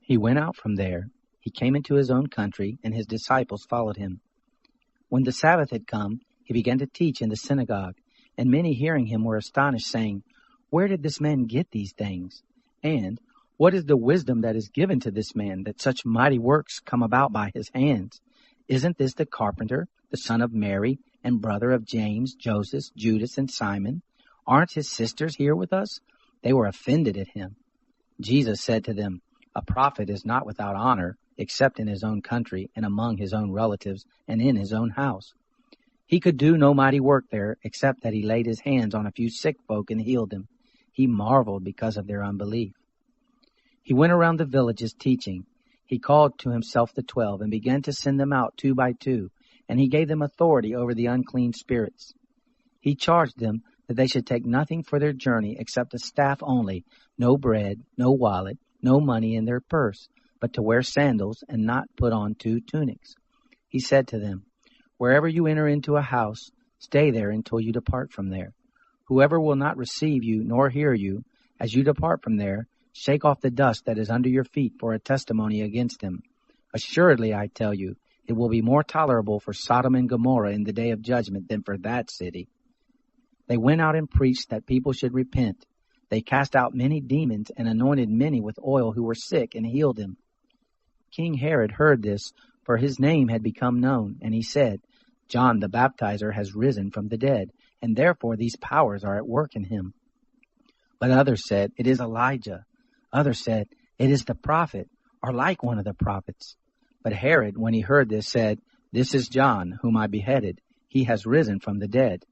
He went out from there. He came into his own country, and his disciples followed him. When the Sabbath had come, he began to teach in the synagogue, and many hearing him were astonished, saying, "Where did this man get these things? And what is the wisdom that is given to this man, that such mighty works come about by his hands? Isn't this the carpenter, the son of Mary, and brother of James, Joseph, Judas, and Simon? Aren't his sisters here with us?" They were offended at him. Jesus said to them, "A prophet is not without honor, except in his own country, and among his own relatives, and in his own house." He could do no mighty work there, except that he laid his hands on a few sick folk and healed them. He marveled because of their unbelief. He went around the villages teaching. He called to himself the 12, and began to send them out 2 by 2, and he gave them authority over the unclean spirits. He charged them that they should take nothing for their journey except a staff only, no bread, no wallet, no money in their purse, but to wear sandals and not put on 2 tunics. He said to them, "Wherever you enter into a house, stay there until you depart from there. Whoever will not receive you nor hear you, as you depart from there, shake off the dust that is under your feet for a testimony against them. Assuredly, I tell you, it will be more tolerable for Sodom and Gomorrah in the day of judgment than for that city." They went out and preached that people should repent. They cast out many demons and anointed many with oil who were sick and healed them. King Herod heard this, for his name had become known, and he said, "John the Baptizer has risen from the dead, and therefore these powers are at work in him." But others said, "It is Elijah." Others said, "It is the prophet, or like one of the prophets." But Herod, when he heard this, said, "This is John, whom I beheaded. He has risen from the dead."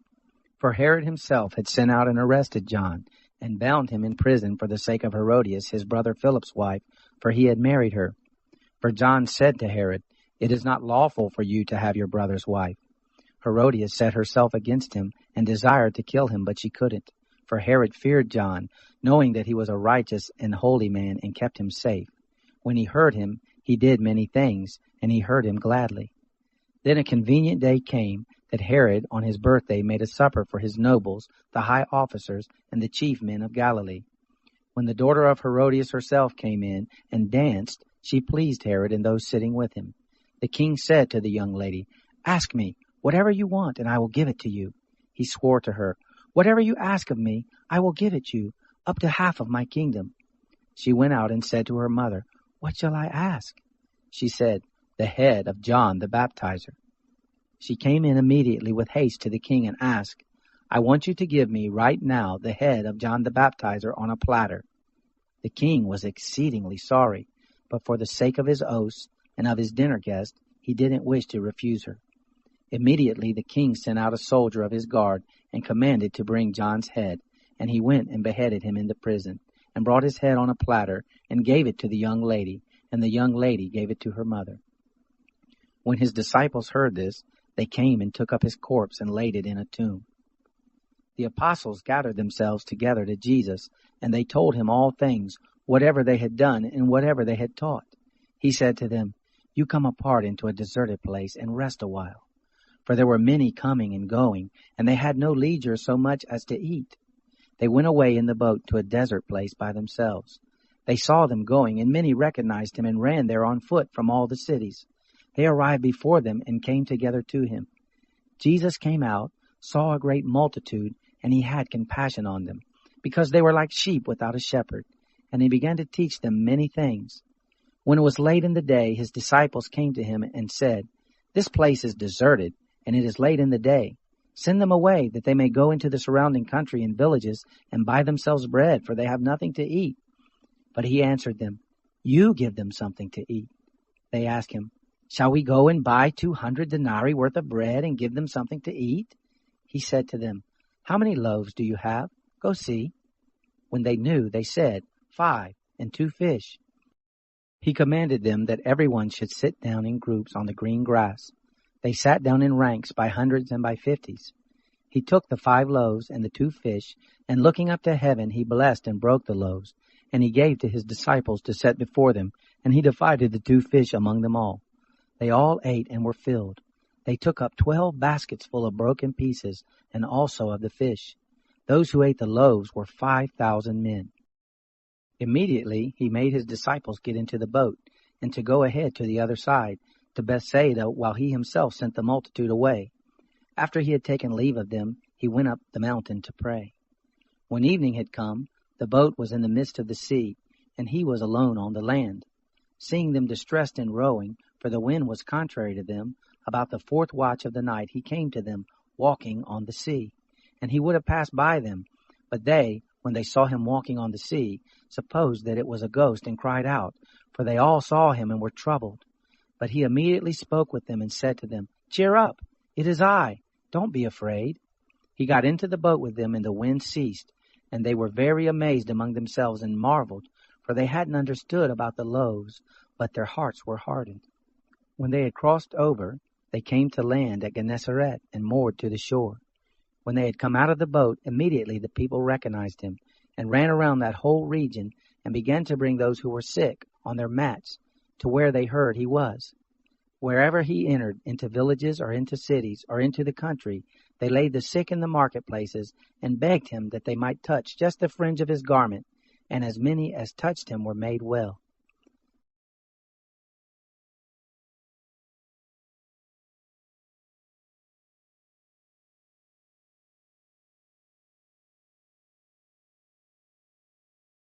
For Herod himself had sent out and arrested John, and bound him in prison for the sake of Herodias, his brother Philip's wife, for he had married her. For John said to Herod, "It is not lawful for you to have your brother's wife." Herodias set herself against him, and desired to kill him, but she couldn't. For Herod feared John, knowing that he was a righteous and holy man, and kept him safe. When he heard him, he did many things, and he heard him gladly. Then a convenient day came, that Herod on his birthday made a supper for his nobles, the high officers, and the chief men of Galilee. When the daughter of Herodias herself came in and danced, she pleased Herod and those sitting with him. The king said to the young lady, "Ask me whatever you want, and I will give it to you." He swore to her, "Whatever you ask of me, I will give it you, up to half of my kingdom." She went out and said to her mother, "What shall I ask?" She said, "The head of John the Baptizer." She came in immediately with haste to the king and asked, "I want you to give me right now the head of John the Baptizer on a platter." The king was exceedingly sorry, but for the sake of his oaths and of his dinner guest, he didn't wish to refuse her. Immediately the king sent out a soldier of his guard and commanded to bring John's head, and he went and beheaded him in the prison, and brought his head on a platter, and gave it to the young lady, and the young lady gave it to her mother. When his disciples heard this, they came and took up his corpse and laid it in a tomb. The apostles gathered themselves together to Jesus, and they told him all things, whatever they had done and whatever they had taught. He said to them, "You come apart into a deserted place and rest a while." For there were many coming and going, and they had no leisure so much as to eat. They went away in the boat to a desert place by themselves. They saw them going, and many recognized him and ran there on foot from all the cities. They arrived before them and came together to him. Jesus came out, saw a great multitude, and he had compassion on them, because they were like sheep without a shepherd, and he began to teach them many things. When it was late in the day, his disciples came to him and said, "This place is deserted, and it is late in the day. Send them away, that they may go into the surrounding country and villages and buy themselves bread, for they have nothing to eat." But he answered them, "You give them something to eat." They asked him, "Shall we go and buy 200 denarii worth of bread and give them something to eat?" He said to them, "How many loaves do you have? Go see." When they knew, they said, 5, and 2 fish. He commanded them that everyone should sit down in groups on the green grass. They sat down in ranks by hundreds and by 50s. He took the 5 loaves and the 2 fish, and looking up to heaven, he blessed and broke the loaves, and he gave to his disciples to set before them, and he divided the 2 fish among them all. They all ate and were filled. They took up 12 baskets full of broken pieces, and also of the fish. Those who ate the loaves were 5,000 men. Immediately he made his disciples get into the boat, and to go ahead to the other side, to Bethsaida, while he himself sent the multitude away. After he had taken leave of them, he went up the mountain to pray. When evening had come, the boat was in the midst of the sea, and he was alone on the land. Seeing them distressed in rowing, for the wind was contrary to them, about the 4th watch of the night he came to them, walking on the sea. And he would have passed by them, but they, when they saw him walking on the sea, supposed that it was a ghost, and cried out, for they all saw him and were troubled. But he immediately spoke with them and said to them, Cheer up, it is I, don't be afraid. He got into the boat with them, and the wind ceased, and they were very amazed among themselves and marveled, for they hadn't understood about the loaves, but their hearts were hardened. When they had crossed over, they came to land at Gennesaret and moored to the shore. When they had come out of the boat, immediately the people recognized him, and ran around that whole region, and began to bring those who were sick on their mats to where they heard he was. Wherever he entered, into villages or into cities or into the country, they laid the sick in the marketplaces, and begged him that they might touch just the fringe of his garment, and as many as touched him were made well.